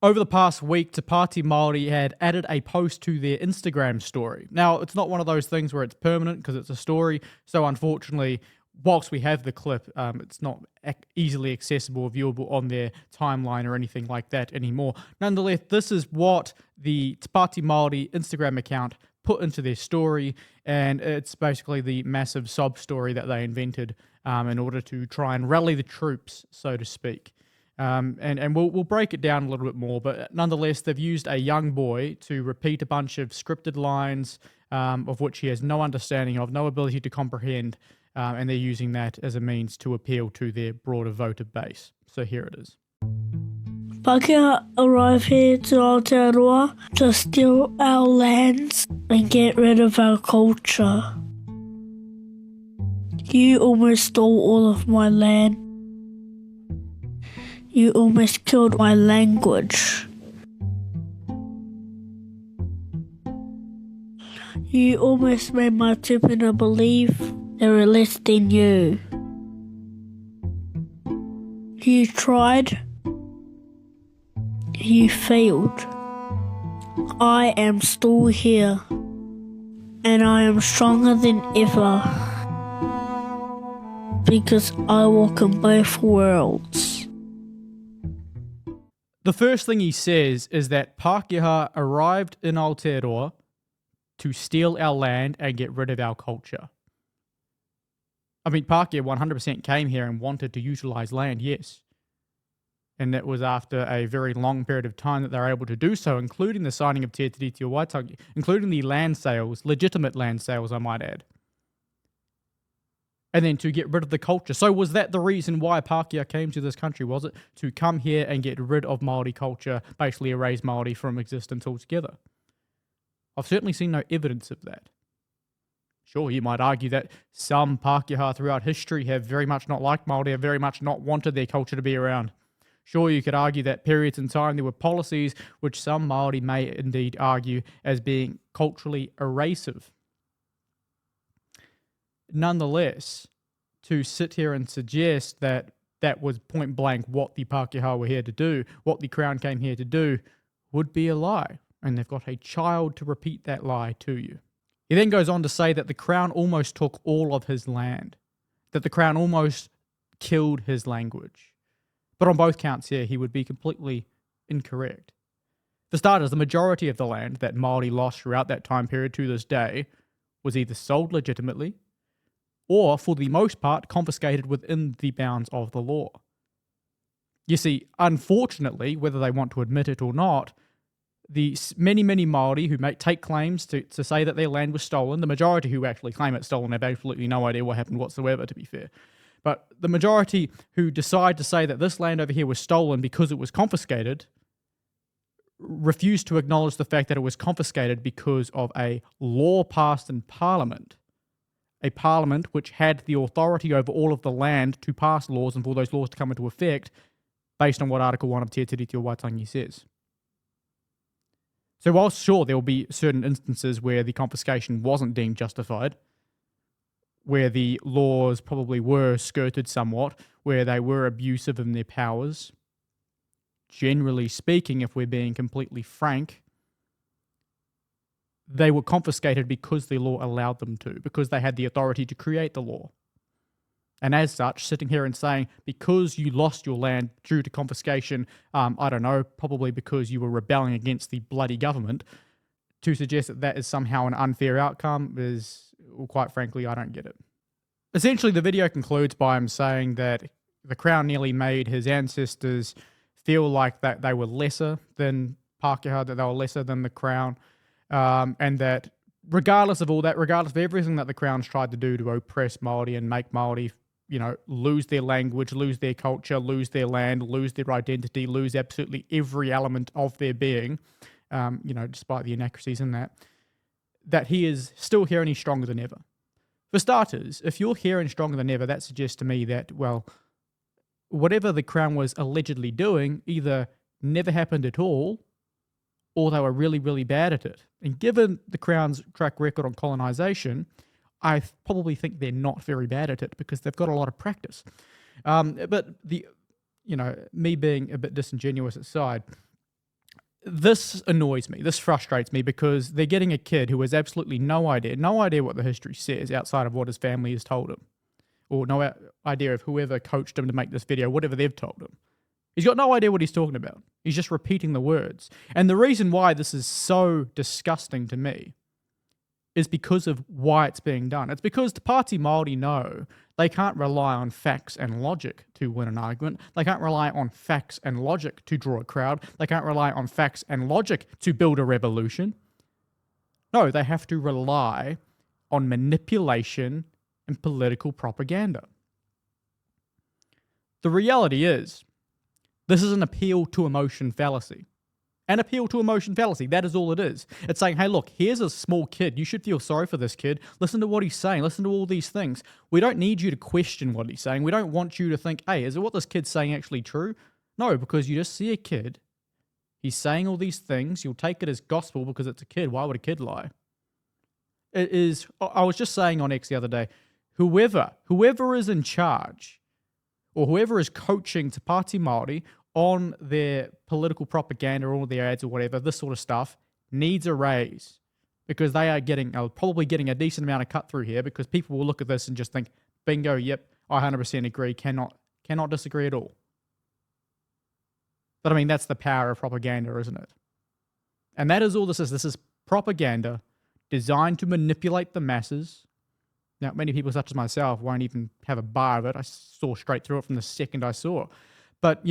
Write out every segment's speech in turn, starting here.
Over the past week, Te Pāti Māori had added a post to their Instagram story. Now, it's not one of those things where it's permanent because it's a story, so unfortunately, whilst we have the clip, it's not easily accessible or viewable on their timeline or anything like that anymore. Nonetheless, this is what the Te Pāti Māori Instagram account put into their story, and it's basically the massive sob story that they invented in order to try and rally the troops, so to speak. And we'll break it down a little bit more, but nonetheless, they've used a young boy to repeat a bunch of scripted lines of which he has no understanding of, no ability to comprehend, and they're using that as a means to appeal to their broader voter base. So here it is. Pākehā arrive here to Aotearoa to steal our lands and get rid of our culture. You almost stole all of my land. You almost killed my language. You almost made my tupuna believe they were less than you. You tried. You failed. I am still here. And I am stronger than ever. Because I walk in both worlds. The first thing he says is that Pākehā arrived in Aotearoa to steal our land and get rid of our culture. I mean, Pākehā 100% came here and wanted to utilise land, yes. And that was after a very long period of time that they were able to do so, including the signing of Te Tiriti o Waitangi, including the land sales, legitimate land sales, I might add. And then to get rid of the culture. So was that the reason why Pākehā came to this country? Was it to come here and get rid of Māori culture, basically erase Māori from existence altogether? I've certainly seen no evidence of that. Sure, you might argue that some Pākehā throughout history have very much not liked Māori, have very much not wanted their culture to be around. Sure, you could argue that periods in time there were policies which some Māori may indeed argue as being culturally erasive. Nonetheless, to sit here and suggest that that was point blank what the Pākehā were here to do, what the Crown came here to do, would be a lie. And they've got a child to repeat that lie to you. He then goes on to say that the Crown almost took all of his land, that the Crown almost killed his language. But on both counts here, he would be completely incorrect. For starters, the majority of the land that Māori lost throughout that time period to this day was either sold legitimately or, for the most part, confiscated within the bounds of the law. You see, unfortunately, whether they want to admit it or not, the many Māori who take claims to say that their land was stolen, the majority who actually claim it's stolen have absolutely no idea what happened whatsoever, to be fair. But the majority who decide to say that this land over here was stolen because it was confiscated refuse to acknowledge the fact that it was confiscated because of a law passed in Parliament. A Parliament which had the authority over all of the land to pass laws and for those laws to come into effect based on what Article 1 of Te Tiriti o Waitangi says. So whilst sure there will be certain instances where the confiscation wasn't deemed justified, where the laws probably were skirted somewhat, where they were abusive in their powers, generally speaking, if we're being completely frank, they were confiscated because the law allowed them to, because they had the authority to create the law. And as such, sitting here and saying, because you lost your land due to confiscation, I don't know, probably because you were rebelling against the bloody government, to suggest that that is somehow an unfair outcome is, well, quite frankly, I don't get it. Essentially, the video concludes by him saying that the Crown nearly made his ancestors feel like that they were lesser than Pākehā, that they were lesser than the Crown, and that regardless of all that, regardless of everything that the Crown's tried to do to oppress Māori and make Māori, lose their language, lose their culture, lose their land, lose their identity, lose absolutely every element of their being, despite the inaccuracies in that he is still here and he's stronger than ever. For starters, if you're here and stronger than ever, that suggests to me that, well, whatever the Crown was allegedly doing either never happened at all, or they were really, really bad at it. And given the Crown's track record on colonisation, I probably think they're not very bad at it because they've got a lot of practice. But me being a bit disingenuous aside, this annoys me. This frustrates me because they're getting a kid who has absolutely no idea what the history says outside of what his family has told him, or no idea of whoever coached him to make this video, whatever they've told him. He's got no idea what he's talking about. He's just repeating the words. And the reason why this is so disgusting to me is because of why it's being done. It's because the Pāti Māori know they can't rely on facts and logic to win an argument. They can't rely on facts and logic to draw a crowd. They can't rely on facts and logic to build a revolution. No, they have to rely on manipulation and political propaganda. The reality is, this is an appeal to emotion fallacy. An appeal to emotion fallacy, that is all it is. It's saying, hey, look, here's a small kid. You should feel sorry for this kid. Listen to what he's saying. Listen to all these things. We don't need you to question what he's saying. We don't want you to think, hey, is it what this kid's saying actually true? No, because you just see a kid. He's saying all these things. You'll take it as gospel because it's a kid. Why would a kid lie? It is, I was just saying on X the other day, whoever is in charge or whoever is coaching Te Pāti Māori on their political propaganda or their ads or whatever, this sort of stuff, needs a raise because they are probably getting a decent amount of cut through here because people will look at this and just think, bingo, yep, I 100% agree, cannot disagree at all. But I mean, that's the power of propaganda, isn't it? And that is all this is. This is propaganda designed to manipulate the masses. Now, many people such as myself won't even have a bar of it. I saw straight through it from the second I saw. But,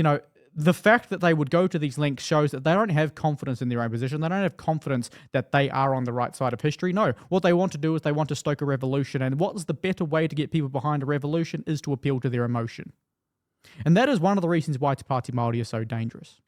the fact that they would go to these links shows that they don't have confidence in their own position. They don't have confidence that they are on the right side of history. No, what they want to do is they want to stoke a revolution. And what is the better way to get people behind a revolution is to appeal to their emotion. And that is one of the reasons why Te Pāti Māori is so dangerous.